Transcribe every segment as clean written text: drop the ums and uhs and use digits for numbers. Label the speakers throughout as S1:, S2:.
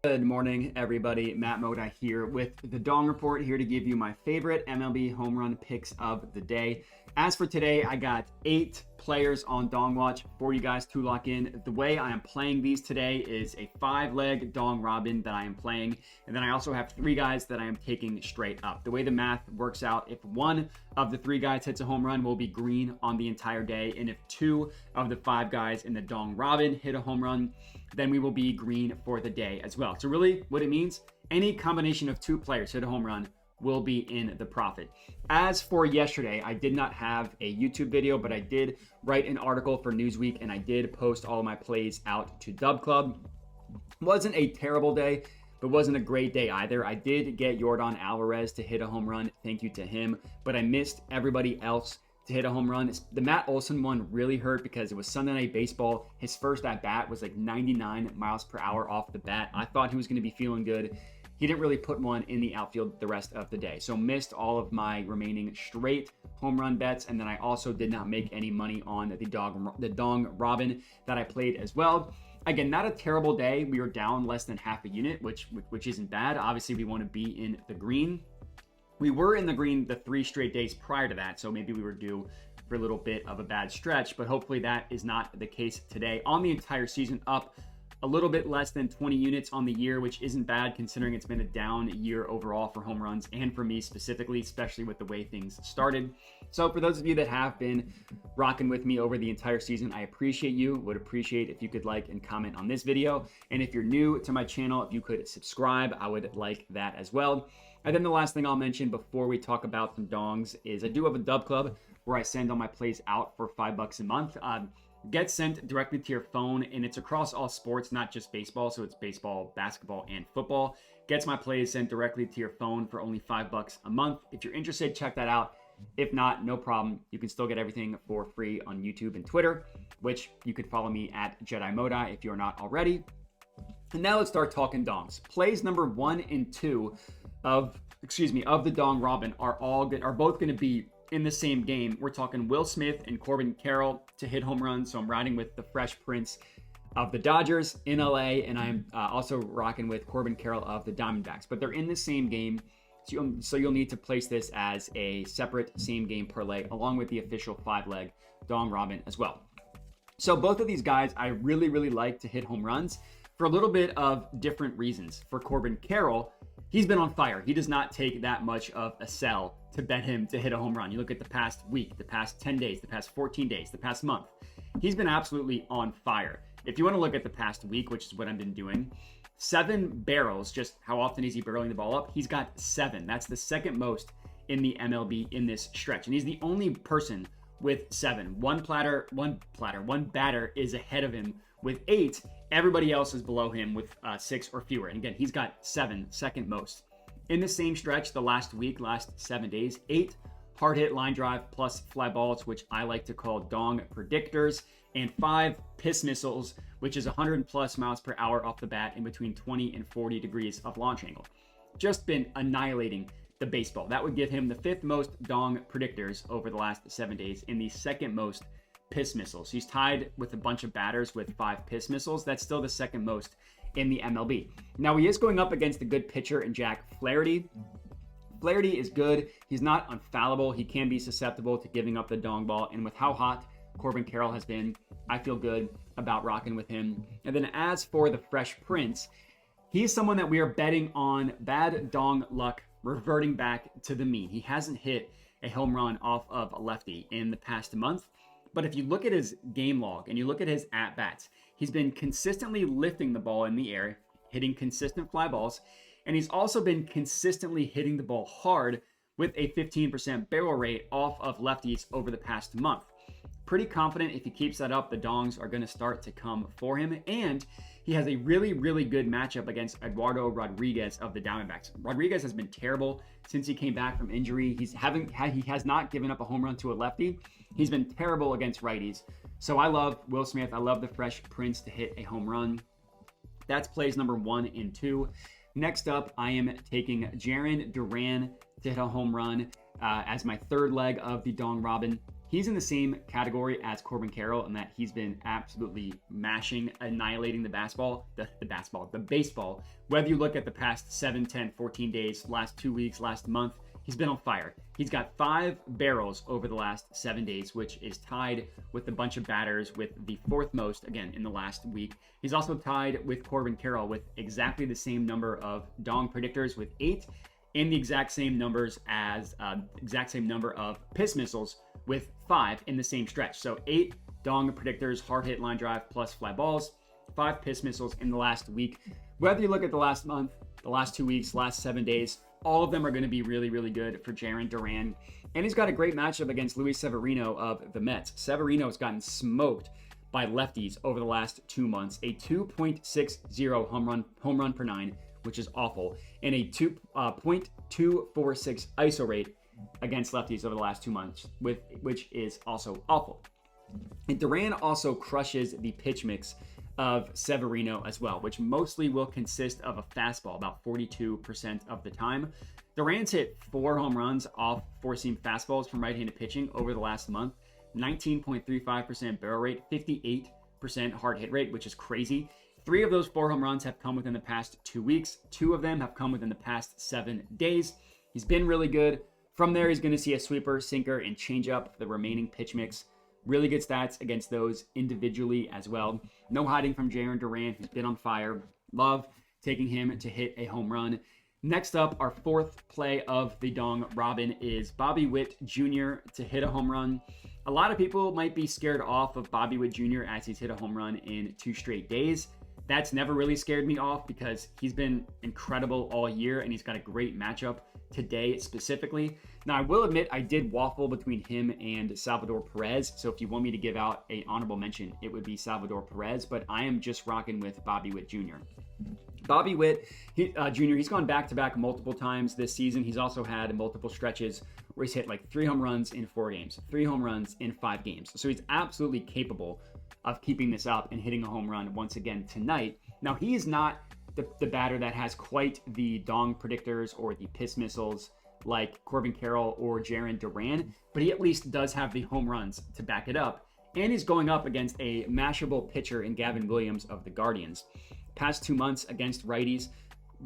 S1: Good morning, everybody. Matt Moda here with the Dong Report, here to give you my favorite MLB home run picks of the day. As for today, I got 8 players on Dong Watch for you guys to lock in. The way I am playing these today is a 5-leg Dong Robin that I am playing, and then I also have 3 guys that I am taking straight up. The way the math works out, if one of the 3 guys hits a home run, we'll be green on the entire day, and if 2 of the 5 guys in the Dong Robin hit a home run, then we will be green for the day as well. So really what it means, any combination of 2 players hit a home run will be in the profit. As for yesterday, I did not have a YouTube video, but I did write an article for Newsweek and I did post all of my plays out to Dub Club. Wasn't a terrible day, but wasn't a great day either. I did get Yordan Alvarez to hit a home run. Thank you to him, but I missed everybody else to hit a home run. The Matt Olson one really hurt because it was Sunday Night Baseball. His first at bat was like 99 miles per hour off the bat. I thought he was going to be feeling good. He didn't really put one in the outfield the rest of the day. So missed all of my remaining straight home run bets. And then I also did not make any money on the Dong Robin that I played as well. Again, not a terrible day. We were down less than half a unit, which isn't bad. Obviously, we want to be in the green. We were in the green the 3 straight days prior to that, so maybe we were due for a little bit of a bad stretch, but hopefully that is not the case today. On the entire season, up a little bit less than 20 units on the year, which isn't bad considering it's been a down year overall for home runs and for me specifically, especially with the way things started. So for those of you that have been rocking with me over the entire season, I appreciate you. Would appreciate if you could like and comment on this video. And if you're new to my channel, if you could subscribe, I would like that as well. And then the last thing I'll mention before we talk about some dongs is I do have a Dub Club where I send all my plays out for $5 a month. Gets sent directly to your phone, and it's across all sports, not just baseball. So it's baseball, basketball, and football. Gets my plays sent directly to your phone for only $5 a month. If you're interested, check that out. If not, no problem. You can still get everything for free on YouTube and Twitter, which you could follow me at Jedi Modi if you're not already. And now let's start talking dongs. Plays number 1 and 2 of the Dong Robin are both going to be in the same game. We're talking Will Smith and Corbin Carroll to hit home runs. So I'm riding with the Fresh Prince of the Dodgers in LA, and I'm also rocking with Corbin Carroll of the Diamondbacks. But they're in the same game, so you'll need to place this as a separate same game parlay along with the official 5-leg Dong Robin as well. So both of these guys I really, really like to hit home runs for a little bit of different reasons. For Corbin Carroll, he's been on fire. He does not take that much of a sell to bet him to hit a home run. You look at the past week, the past 10 days, the past 14 days, the past month. He's been absolutely on fire. If you want to look at the past week, which is what I've been doing, 7 barrels, just how often is he barreling the ball up? He's got 7. That's the second most in the MLB in this stretch. And he's the only person with 7. One batter is ahead of him with 8. Everybody else is below him with 6 or fewer. And again, he's got 7, second most. In the same stretch, the last 7 days, 8 hard hit line drive plus fly balls, which I like to call Dong predictors, and 5 piss missiles, which is 100+ miles per hour off the bat in between 20 and 40 degrees of launch angle. Just been annihilating the baseball. That would give him the 5th most Dong predictors over the last 7 days and the 2nd most piss missiles. He's tied with a bunch of batters with 5 piss missiles. That's still the 2nd most in the MLB. Now he is going up against a good pitcher in Jack Flaherty. Flaherty is good. He's not infallible. He can be susceptible to giving up the dong ball. And with how hot Corbin Carroll has been, I feel good about rocking with him. And then as for the Fresh Prince, he's someone that we are betting on bad dong luck reverting back to the mean. He hasn't hit a home run off of a lefty in the past month. But if you look at his game log and you look at his at-bats, he's been consistently lifting the ball in the air, hitting consistent fly balls, and he's also been consistently hitting the ball hard with a 15% barrel rate off of lefties over the past month. Pretty confident if he keeps that up, the dongs are going to start to come for him, and he has a really, really good matchup against Eduardo Rodriguez of the Diamondbacks. Rodriguez has been terrible since he came back from injury. He has not given up a home run to a lefty. He's been terrible against righties. So I love Will Smith. I love the Fresh Prince to hit a home run. That's plays number 1 and 2. Next up, I am taking Jarren Duran to hit a home run as my 3rd leg of the Dong Robin. He's in the same category as Corbin Carroll in that he's been absolutely mashing, annihilating the baseball. Whether you look at the past 7, 10, 14 days, last 2 weeks, last month, he's been on fire. He's got 5 barrels over the last 7 days, which is tied with a bunch of batters with the 4th most, again, in the last week. He's also tied with Corbin Carroll with exactly the same number of dong predictors with 8, and the exact same number of piss missiles with 5 in the same stretch. So 8 dong predictors, hard hit, line drive, plus fly balls, 5 piss missiles in the last week. Whether you look at the last month, the last 2 weeks, last 7 days, all of them are going to be really, really good for Jarren Duran. And he's got a great matchup against Luis Severino of the Mets. Severino has gotten smoked by lefties over the last 2 months. A 2.60 home run per 9, which is awful, and a 0.246 ISO rate against lefties over the last 2 months, which is also awful. And Duran also crushes the pitch mix of Severino as well, which mostly will consist of a fastball about 42% of the time. Duran's hit 4 home runs off four-seam fastballs from right-handed pitching over the last month, 19.35% barrel rate, 58% hard hit rate, which is crazy. 3 of those 4 home runs have come within the past 2 weeks. 2 of them have come within the past 7 days. He's been really good. From there, he's going to see a sweeper, sinker, and changeup for the remaining pitch mix. Really good stats against those individually as well. No hiding from Jarren Duran, who's been on fire. Love taking him to hit a home run. Next up, our 4th play of the Dong Robin is Bobby Witt Jr. to hit a home run. A lot of people might be scared off of Bobby Witt Jr. as he's hit a home run in 2 straight days. That's never really scared me off because he's been incredible all year and he's got a great matchup today specifically. Now, I will admit I did waffle between him and Salvador Perez. So if you want me to give out an honorable mention, it would be Salvador Perez, but I am just rocking with Bobby Witt Jr. Bobby Witt Jr., he's gone back-to-back multiple times this season. He's also had multiple stretches where he's hit like 3 home runs in 4 games, 3 home runs in 5 games. So he's absolutely capable of keeping this up and hitting a home run once again tonight. Now, he is not the batter that has quite the dong predictors or the piss missiles like Corbin Carroll or Jarren Duran, but he at least does have the home runs to back it up. And he's going up against a mashable pitcher in Gavin Williams of the Guardians. Past 2 months against righties,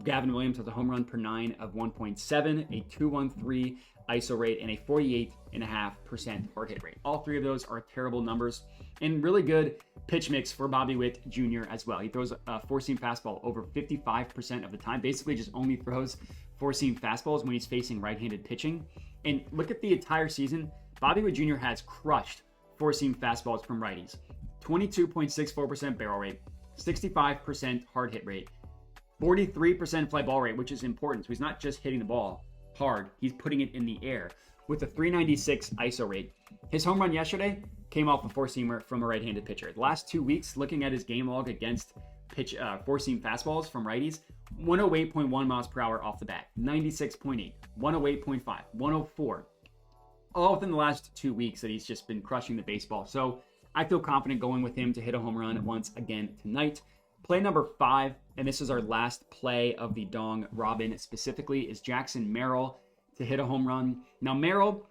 S1: Gavin Williams has a home run per 9 of 1.7, a 213 ISO rate, and a 48.5% hard hit rate. All 3 of those are terrible numbers and really good pitch mix for Bobby Witt Jr. as well. He throws a 4-seam fastball over 55% of the time, basically just only throws 4-seam fastballs when he's facing right-handed pitching. And look at the entire season, Bobby Witt Jr. has crushed 4-seam fastballs from righties. 22.64% barrel rate, 65% hard hit rate, 43% fly ball rate, which is important. So he's not just hitting the ball hard, he's putting it in the air with a 396 ISO rate. His home run yesterday came off a 4-seamer from a right-handed pitcher. The last 2 weeks, looking at his game log against 4-seam fastballs from righties, 108.1 miles per hour off the bat, 96.8, 108.5, 104. All within the last 2 weeks that he's just been crushing the baseball. So I feel confident going with him to hit a home run once again tonight. Play number 5, and this is our last play of the Dong Robin specifically, is Jackson Merrill to hit a home run. Now, Merrill,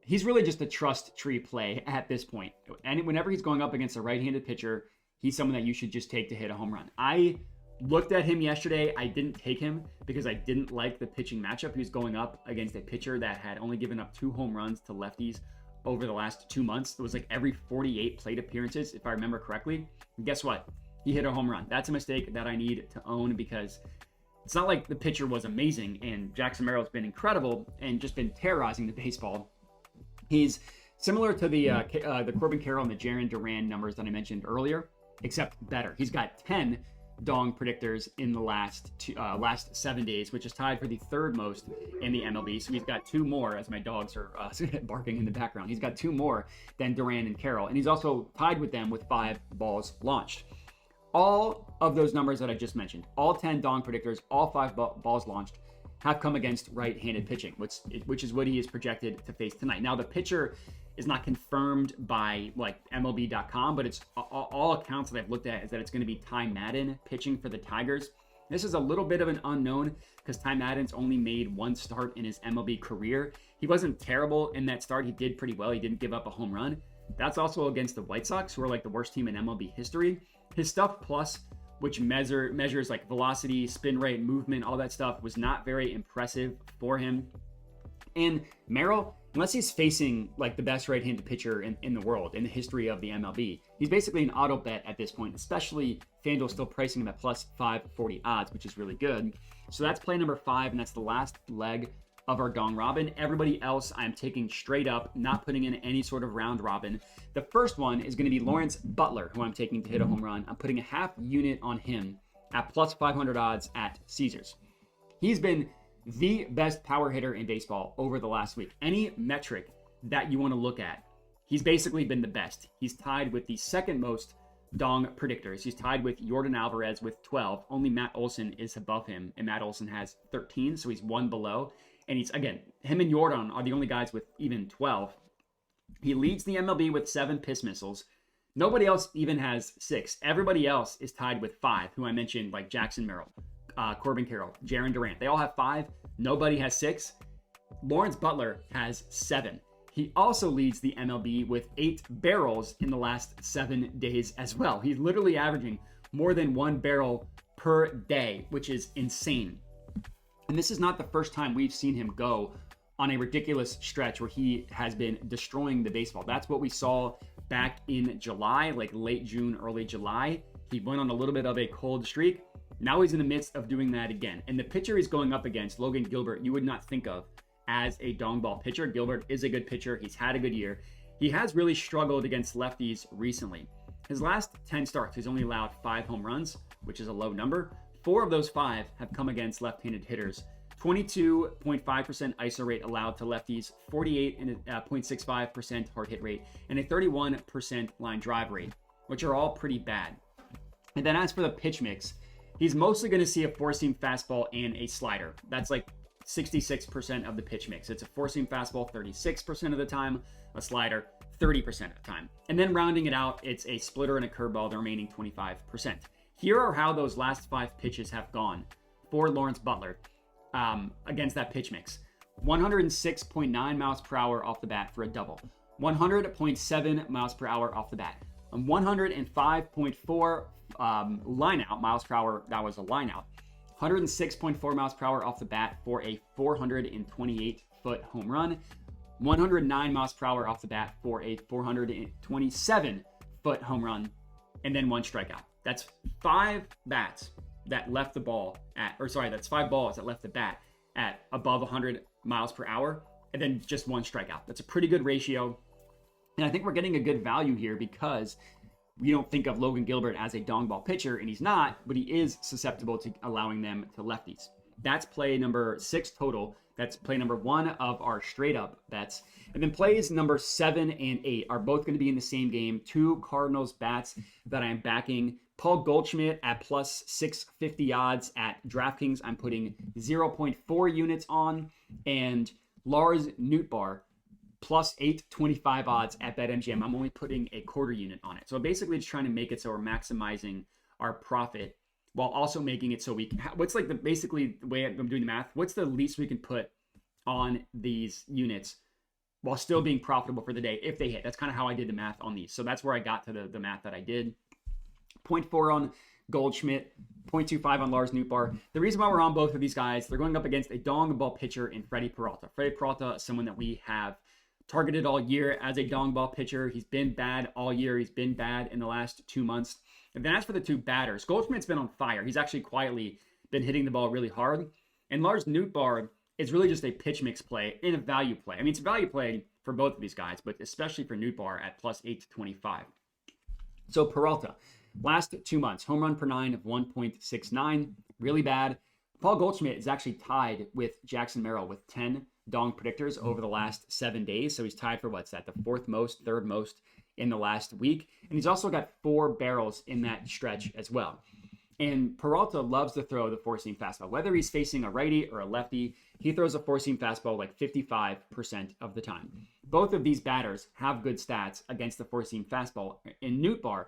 S1: he's really just a trust tree play at this point. And whenever he's going up against a right-handed pitcher, he's someone that you should just take to hit a home run. I looked at him yesterday. I didn't take him because I didn't like the pitching matchup. He was going up against a pitcher that had only given up 2 home runs to lefties over the last 2 months. It was like every 48 plate appearances, if I remember correctly. And guess what? He hit a home run. That's a mistake that I need to own because it's not like the pitcher was amazing and Jackson Merrill's been incredible and just been terrorizing the baseball. He's similar to the Corbin Carroll and the Jarren Duran numbers that I mentioned earlier, except better. He's got 10 dong predictors in the last 7 days, which is tied for the 3rd most in the MLB. So he's got 2 more, as my dogs are barking in the background. He's got 2 more than Duran and Carroll, and he's also tied with them with 5 balls launched. All of those numbers that I just mentioned, all 10 dong predictors, all 5 balls launched, have come against right-handed pitching, which is what he is projected to face tonight. Now, the pitcher is not confirmed by like MLB.com, but it's all accounts that I've looked at is that it's going to be Ty Madden pitching for the Tigers. This is a little bit of an unknown because Ty Madden's only made one start in his MLB career. He wasn't terrible in that start. He did pretty well. He didn't give up a home run. That's also against the White Sox, who are like the worst team in MLB history. His stuff plus, which measures like velocity, spin rate, movement, all that stuff, was not very impressive for him. And Merrill, unless he's facing like the best right-handed pitcher in the world, in the history of the MLB, he's basically an auto bet at this point, especially FanDuel still pricing him at plus 540 odds, which is really good. So that's play number 5, and that's the last leg of our Dong Robin. Everybody else I'm taking straight up, not putting in any sort of round robin. The first one is going to be Lawrence Butler, who I'm taking to hit a home run. I'm putting a half unit on him at plus 500 odds at Caesars. He's been the best power hitter in baseball over the last week. Any metric that you want to look at, he's basically been the best. He's tied with the second most Dong predictors. He's tied with Yordan Alvarez with 12. Only Matt Olson is above him, and Matt Olson has 13, so he's one below. And he's, again, him and Yordan are the only guys with even 12. He leads the MLB with 7 piss missiles. Nobody else even has 6. Everybody else is tied with 5, who I mentioned, like Jackson Merrill, Corbin Carroll, Jarren Durant. They all have 5. Nobody has 6. Lawrence Butler has 7. He also leads the MLB with 8 barrels in the last 7 days as well. He's literally averaging more than 1 barrel per day, which is insane. And this is not the first time we've seen him go on a ridiculous stretch where he has been destroying the baseball. That's what we saw back in July, like late June, early July. He went on a little bit of a cold streak. Now he's in the midst of doing that again. And the pitcher he's going up against, Logan Gilbert, you would not think of as a dong ball pitcher. Gilbert is a good pitcher. He's had a good year. He has really struggled against lefties recently. His last 10 starts, he's only allowed 5 home runs, which is a low number. 4 of those 5 have come against left-handed hitters. 22.5% ISO rate allowed to lefties, 48.65% hard hit rate, and a 31% line drive rate, which are all pretty bad. And then as for the pitch mix, he's mostly going to see a four-seam fastball and a slider. That's like 66% of the pitch mix. It's a four-seam fastball 36% of the time, a slider 30% of the time. And then rounding it out, it's a splitter and a curveball, the remaining 25%. Here are how those last 5 pitches have gone for Lawrence Butler against that pitch mix. 106.9 miles per hour off the bat for a double. 100.7 miles per hour off the bat. 105.4 line out miles per hour. That was a line out. 106.4 miles per hour off the bat for a 428-foot home run. 109 miles per hour off the bat for a 427-foot home run. And then 1 strikeout. That's 5 bats that left the ball at, that's 5 balls that left the bat at above 100 miles per hour, and then just 1 strikeout. That's a pretty good ratio. And I think we're getting a good value here because we don't think of Logan Gilbert as a dong ball pitcher, and he's not, but he is susceptible to allowing them to lefties. That's play number 6 total. That's play number 1 of our straight up bets. And then plays number 7 and 8 are both going to be in the same game. 2 Cardinals bats that I'm backing. Paul Goldschmidt at plus 650 odds at DraftKings. I'm putting 0.4 units on. And Lars Nootbaar plus 825 odds at BetMGM. I'm only putting a quarter unit on it. So basically just trying to make it so we're maximizing our profit while also making it so we can, what's like basically the way I'm doing the math, what's the least we can put on these units while still being profitable for the day if they hit. That's kind of how I did the math on these. So that's where I got to the math that I did. 0.4 on Goldschmidt, 0.25 on Lars Nootbaar. The reason why we're on both of these guys, they're going up against a dong ball pitcher in Freddie Peralta. Freddie Peralta is someone that we have targeted all year as a dong ball pitcher. He's been bad all year. He's been bad in the last 2 months. And then as for the 2 batters, Goldschmidt's been on fire. He's actually quietly been hitting the ball really hard. And Lars Nootbaar is really just a pitch mix play and a value play. I mean, it's a value play for both of these guys, but especially for Nootbaar at plus 825. So Peralta, last 2 months, home run per 9 of 1.69, really bad. Paul Goldschmidt is actually tied with Jackson Merrill with 10 dong predictors over the last 7 days. So he's tied for what's that, the 4th most, 3rd most in the last week. And he's also got 4 barrels in that stretch as well. And Peralta loves to throw the four-seam fastball. Whether he's facing a righty or a lefty, he throws a four-seam fastball like 55% of the time. Both of these batters have good stats against the four-seam fastball. In Nootbaar,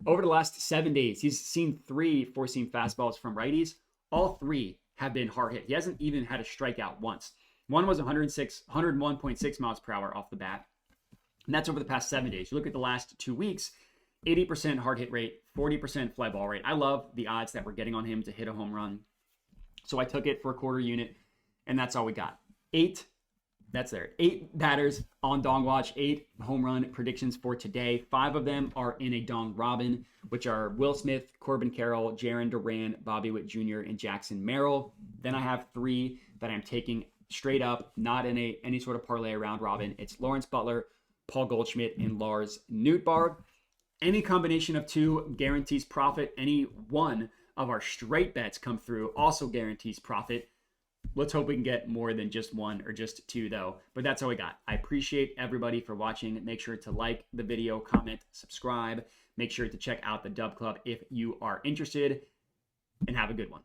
S1: over the last 7 days, he's seen 3 four-seam fastballs from righties. all 3 have been hard hit. He hasn't even had a strikeout once. One was 101.6 miles per hour off the bat. And that's over the past 7 days. You look at the last 2 weeks, 80% hard hit rate, 40% fly ball rate. I love the odds that we're getting on him to hit a home run. So I took it for a quarter unit, and that's all we got. 8 batters on Dong Watch, 8 home run predictions for today. 5 of them are in a Dong Robin, which are Will Smith, Corbin Carroll, Jarren Duran, Bobby Witt Jr., and Jackson Merrill. Then I have 3 that I'm taking straight up, not in any sort of parlay around Robin. It's Lawrence Butler, Paul Goldschmidt, and Lars Nootbaar. Any combination of 2 guarantees profit. Any one of our straight bets come through also guarantees profit. Let's hope we can get more than just 1 or just 2 though. But that's all we got. I appreciate everybody for watching. Make sure to like the video, comment, subscribe. Make sure to check out the Dub Club if you are interested, and have a good one.